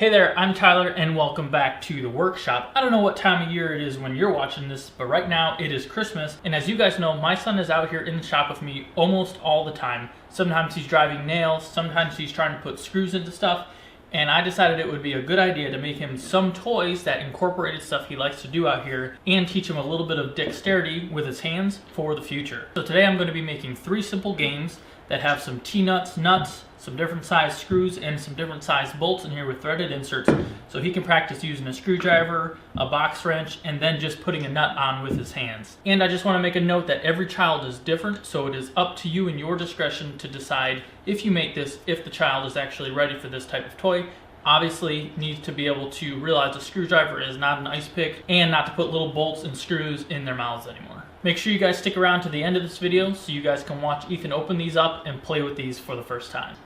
Hey there, I'm Tyler and welcome back to the workshop. I don't know what time of year it is when you're watching this, but right now it is Christmas, and as you guys know, my son is out here in the shop with me almost all the time. Sometimes he's driving nails, sometimes he's trying to put screws into stuff, and I decided it would be a good idea to make him some toys that incorporated stuff he likes to do out here and teach him a little bit of dexterity with his hands for the future. So today I'm going to be making 3 simple games that have some T-nuts, nuts, some different size screws, and some different size bolts in here with threaded inserts, so he can practice using a screwdriver, a box wrench, and then just putting a nut on with his hands. And I just want to make a note that every child is different, so it is up to you and your discretion to decide if you make this, if the child is actually ready for this type of toy. Obviously needs to be able to realize a screwdriver is not an ice pick and not to put little bolts and screws in their mouths anymore. Make sure you guys stick around to the end of this video so you guys can watch Ethan open these up and play with these for the first time.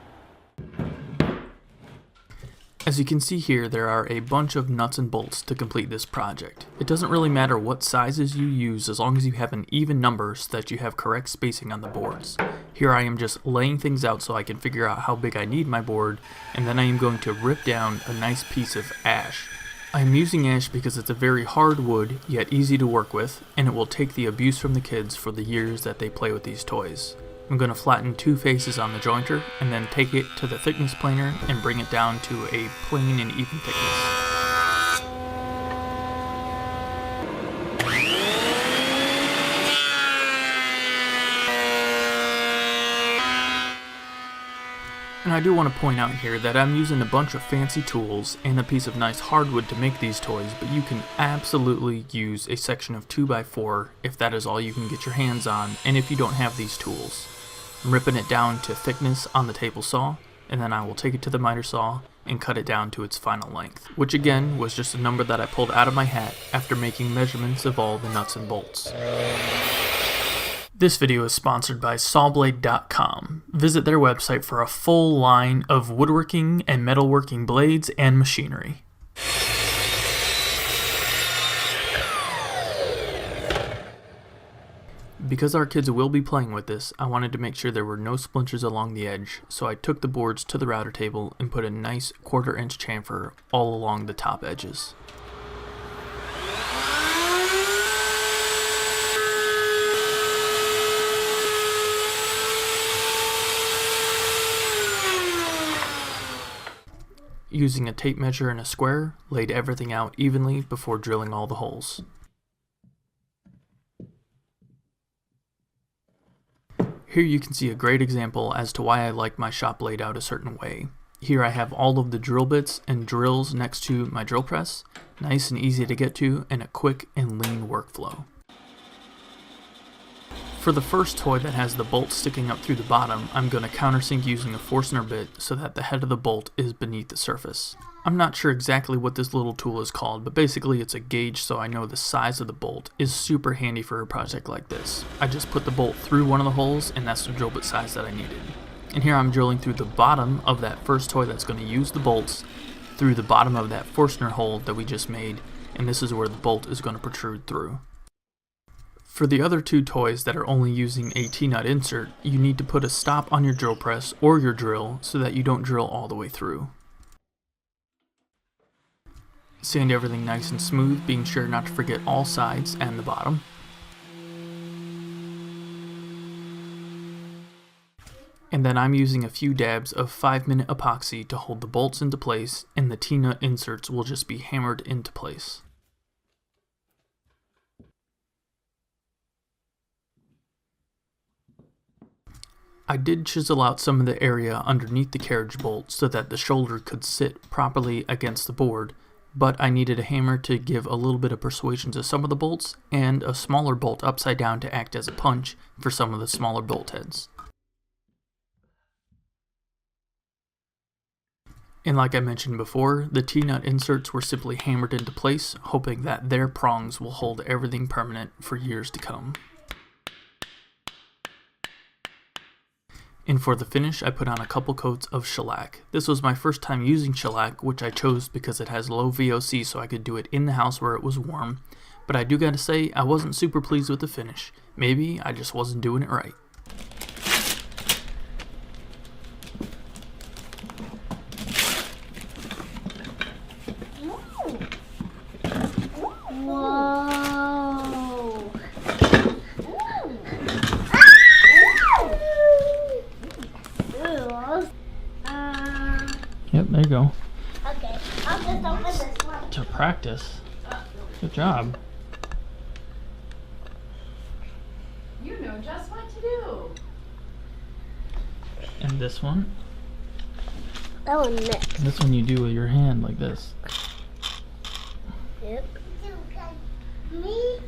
As you can see here, there are a bunch of nuts and bolts to complete this project. It doesn't really matter what sizes you use as long as you have an even number so that you have correct spacing on the boards. Here I am just laying things out so I can figure out how big I need my board, and then I am going to rip down a nice piece of ash. I am using ash because it's a very hard wood, yet easy to work with, and it will take the abuse from the kids for the years that they play with these toys. I'm going to flatten 2 faces on the jointer and then take it to the thickness planer and bring it down to a plain and even thickness. And I do want to point out here that I'm using a bunch of fancy tools and a piece of nice hardwood to make these toys, but you can absolutely use a section of 2x4 if that is all you can get your hands on, and if you don't have these tools. I'm ripping it down to thickness on the table saw, and then I will take it to the miter saw and cut it down to its final length, which again was just a number that I pulled out of my hat after making measurements of all the nuts and bolts. This video is sponsored by sawblade.com. Visit their website for a full line of woodworking and metalworking blades and machinery. Because our kids will be playing with this, I wanted to make sure there were no splinters along the edge, so I took the boards to the router table and put a nice 1/4 inch chamfer all along the top edges. Using a tape measure and a square, laid everything out evenly before drilling all the holes. Here you can see a great example as to why I like my shop laid out a certain way. Here I have all of the drill bits and drills next to my drill press, nice and easy to get to, and a quick and lean workflow. For the first toy that has the bolt sticking up through the bottom, I'm going to countersink using a Forstner bit so that the head of the bolt is beneath the surface. I'm not sure exactly what this little tool is called, but basically it's a gauge so I know the size of the bolt. Is super handy for a project like this. I just put the bolt through one of the holes, and that's the drill bit size that I needed. And here I'm drilling through the bottom of that first toy that's going to use the bolts, through the bottom of that Forstner hole that we just made, and this is where the bolt is going to protrude through. For the other 2 toys that are only using a T-nut insert, you need to put a stop on your drill press or your drill so that you don't drill all the way through. Sand everything nice and smooth, being sure not to forget all sides and the bottom. And then I'm using a few dabs of 5-minute epoxy to hold the bolts into place, and the T-nut inserts will just be hammered into place. I did chisel out some of the area underneath the carriage bolt so that the shoulder could sit properly against the board, but I needed a hammer to give a little bit of persuasion to some of the bolts, and a smaller bolt upside down to act as a punch for some of the smaller bolt heads. And like I mentioned before, the T-nut inserts were simply hammered into place, hoping that their prongs will hold everything permanent for years to come. And for the finish, I put on a couple coats of shellac. This was my first time using shellac, which I chose because it has low VOC so I could do it in the house where it was warm. But I do gotta say, I wasn't super pleased with the finish. Maybe I just wasn't doing it right. Whoa. Yep, there you go. Okay, I'll just open this one. To practice. Good job. You know just what to do. And this one? That one next. This one you do with your hand like this. Yep. Me?